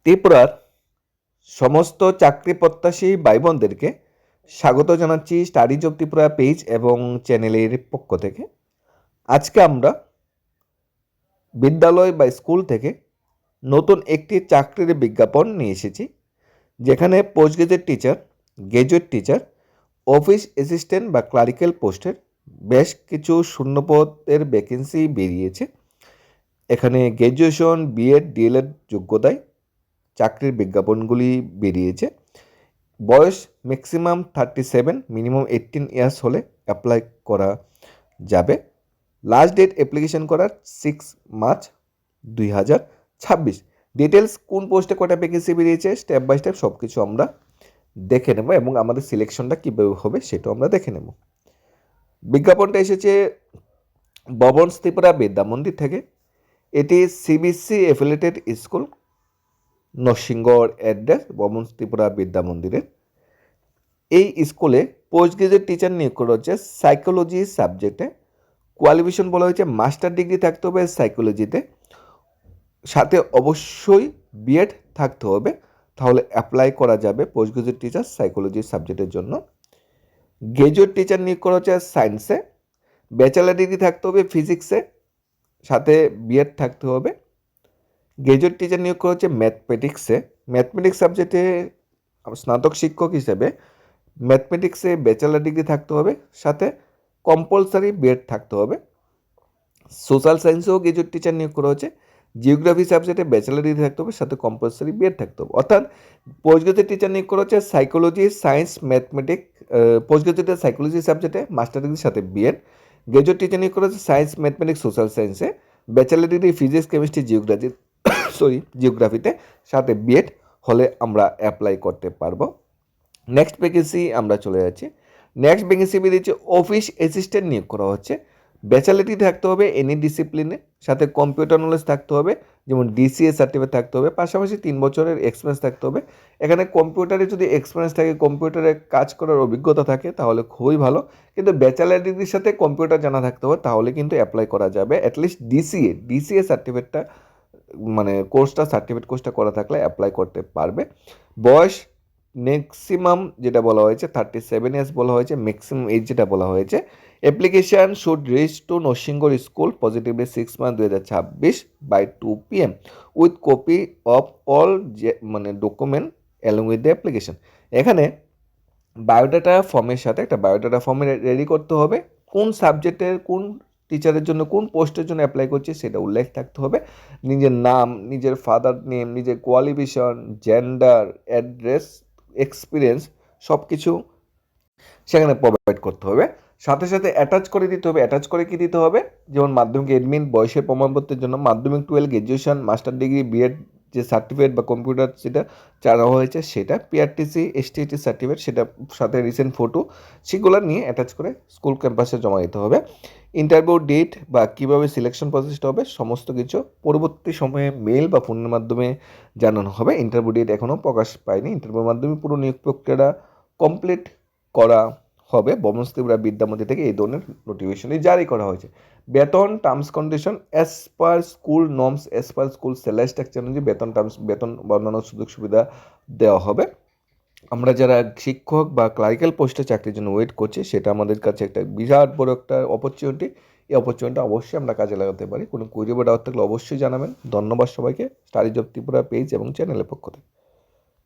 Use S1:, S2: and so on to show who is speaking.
S1: ত্রিপুরার সমস্ত চাকরি প্রত্যাশী ভাই বোনদেরকে স্বাগত জানাচ্ছি স্টাডিজ অব ত্রিপুরা পেজ এবং চ্যানেলের পক্ষ থেকে। আজকে আমরা বিদ্যালয় বা স্কুল থেকে নতুন একটি চাকরির বিজ্ঞাপন নিয়ে এসেছি, যেখানে post graduate teacher, office assistant বা ক্লারিক্যাল পোস্টের বেশ কিছু শূন্যপদের ভ্যাকেন্সি বেরিয়েছে। এখানে গ্র্যাজুয়েশন, বিএড, ডিএলএড যোগ্যতায় চাকরির বিজ্ঞাপনগুলি বেরিয়েছে। বয়স ম্যাক্সিমাম 37, মিনিমাম 18 ইয়ার্স হলে অ্যাপ্লাই করা যাবে। লাস্ট ডেট অ্যাপ্লিকেশন করার 6 মার্চ 2026। ডিটেলস কোন পোস্টে কটা ভ্যাকেন্সি বেরিয়েছে স্টেপ বাই স্টেপ সব কিছু আমরা দেখে নেব এবং আমাদের সিলেকশনটা কীভাবে হবে সেটাও আমরা দেখে নেব। বিজ্ঞাপনটা এসেছে ভবন ত্রিপুরা বিদ্যা মন্দির থেকে। এটি CBC affiliated school, Narsingarh address ভবন ত্রিপুরা বিদ্যা মন্দিরের। এই স্কুলে পোস্ট গ্রাজুয়েট টিচার নিয়োগ করা হচ্ছে সাইকোলজি সাবজেক্টে। কোয়ালিফিকেশন বলা হয়েছে মাস্টার ডিগ্রি থাকতে হবে সাইকোলজিতে, সাথে অবশ্যই বিএড থাকতে হবে, তাহলে অ্যাপ্লাই করা যাবে পোস্ট গ্রাজুয়েট টিচার সাইকোলজি সাবজেক্টের জন্য। গ্রাজুয়েট টিচার নিয়োগ করা হচ্ছে সায়েন্সে, ব্যাচেলার ডিগ্রি থাকতে হবে ফিজিক্সে, সাথে বিএড থাকতে হবে। গ্রাজুয়েট টিচার নিয়োগ করা হচ্ছে ম্যাথমেটিক্স সাবজেক্টে স্নাতক শিক্ষক হিসেবে ম্যাথমেটিক্সে ব্যাচেলার ডিগ্রি থাকতে হবে, সাথে কম্পালসারি বিএড থাকতে হবে। সোশ্যাল সায়েন্সেও গ্রাজুয়েট টিচার নিয়োগ করা হচ্ছে, জিওগ্রাফি সাবজেক্টে ব্যাচেলার ডিগ্রি থাকতে হবে, সাথে কম্পালসারি বিএড থাকতে হবে। অর্থাৎ পোস্ট গ্রাজুয়েট টিচার নিয়োগ করা হচ্ছে সাইকোলজি, সায়েন্স, ম্যাথমেটিক্স। পোস্ট গ্রাজুয়েটের সাইকোলজি সাবজেক্টে মাস্টার ডিগ্রির সাথে বিএড। গ্রাজুয়েট টিচার নিয়োগ করা হচ্ছে সায়েন্স, ম্যাথমেটিক্স, সোশ্যাল সায়েন্সে, ব্যাচেলার ডিগ্রি ফিজিক্স, কেমিস্ট্রি, জিওগ্রাফিতে, সাথে বিএড হলে আমরা অ্যাপ্লাই করতে পারবো। নেক্সট ভ্যাকেন্সি আমরা চলে যাচ্ছি। নেক্সট ভ্যাকেন্সি বেরিয়েছে অফিস অ্যাসিস্ট্যান্ট নিয়োগ করা হচ্ছে। ব্যাচেলারিটি থাকতে হবে এনি ডিসিপ্লিনে, সাথে কম্পিউটার নলেজ থাকতে হবে, যেমন ডিসিএ সার্টিফিকেট থাকতে হবে, পাশাপাশি 3 বছরের এক্সপিরিয়েন্স থাকতে হবে। এখানে কম্পিউটারে যদি এক্সপিরিয়েন্স থাকে, কম্পিউটারে কাজ করার অভিজ্ঞতা থাকে তাহলে খুবই ভালো, কিন্তু ব্যাচেলার ডিগ্রির সাথে কম্পিউটার জানা থাকতে হবে, তাহলে কিন্তু অ্যাপ্লাই করা যাবে। অ্যাটলিস্ট ডিসিএ সার্টিফিকেটটা মানে সার্টিফিকেট কোর্সটা করা থাকলে অ্যাপ্লাই করতে পারবে। বয়স ম্যাক্সিমাম যেটা বলা হয়েছে 37 ইয়ার্স বলা হয়েছে, ম্যাক্সিমাম এজ যেটা বলা হয়েছে। Application should reach to Narsinghgarh school positively 6 March 2026 by 2 PM with copy of all document along with the application. এখানে বায়োডাটা ফর্মের সাথে একটা বায়োডাটা ফর্ম রেডি করতে হবে, কোন সাবজেক্টের কোন টিচারের জন্য কোন পোস্টের জন্য অ্যাপ্লাই করছে সেটা উল্লেখ থাকতে হবে। নিজের নাম, নিজের ফাদার নেম, নিজের কোয়ালিফিকেশন, জেন্ডার, অ্যাড্রেস, এক্সপিরিয়েন্স সব কিছু সেখানে প্রোভাইড করতে হবে। সাথে সাথে অ্যাটাচ করে দিতে হবে। অ্যাটাচ করে কি দিতে হবে, যেমন মাধ্যমিক অ্যাডমিট, বয়সের প্রমাণপত্রের জন্য মাধ্যমিক, 12, গ্র্যাজুয়েশন, মাস্টার ডিগ্রি, বিএড যে সার্টিফিকেট বা কম্পিউটার যেটা চাওয়া হয়েছে সেটা, পিআরটিসি, এসটিটি সার্টিফিকেট সেটা, সাথে রিসেন্ট ফটো, সেগুলো নিয়ে অ্যাটাচ করে স্কুল ক্যাম্পাসে জমা দিতে হবে। ইন্টারভিউ ডেট বা কীভাবে সিলেকশন প্রসেসটা হবে সমস্ত কিছু পরবর্তী সময়ে মেল বা ফোনের মাধ্যমে জানানো হবে। ইন্টারভিউ ডেট এখনও প্রকাশ পায়নি। ইন্টারভিউর মাধ্যমে পুরো নিয়োগ প্রক্রিয়াটা কমপ্লিট করা হবে। ভবন ত্রিপুরা বিদ্যা মন্দির থেকে এই ধরনের নোটিফিকেশনটি জারি করা হয়েছে। বেতন, terms condition as per school norms, as per school salary structure অনুযায়ী বেতন বা অন্যান্য সুযোগ সুবিধা দেওয়া হবে। আমরা যারা শিক্ষক বা ক্লারিক্যাল পোস্টে চাকরির জন্য ওয়েট করছি, সেটা আমাদের কাছে একটা বিরাট বড় একটা অপরচুনিটি। এই অপরচুনিটি অবশ্যই আমরা কাজে লাগাতে পারি। কোনো কোয়েরি বা ডাউট থাকলে অবশ্যই জানাবেন। ধন্যবাদ সবাইকে স্টাডিজ অব ত্রিপুরা পেজ এবং চ্যানেলের পক্ষ থেকে।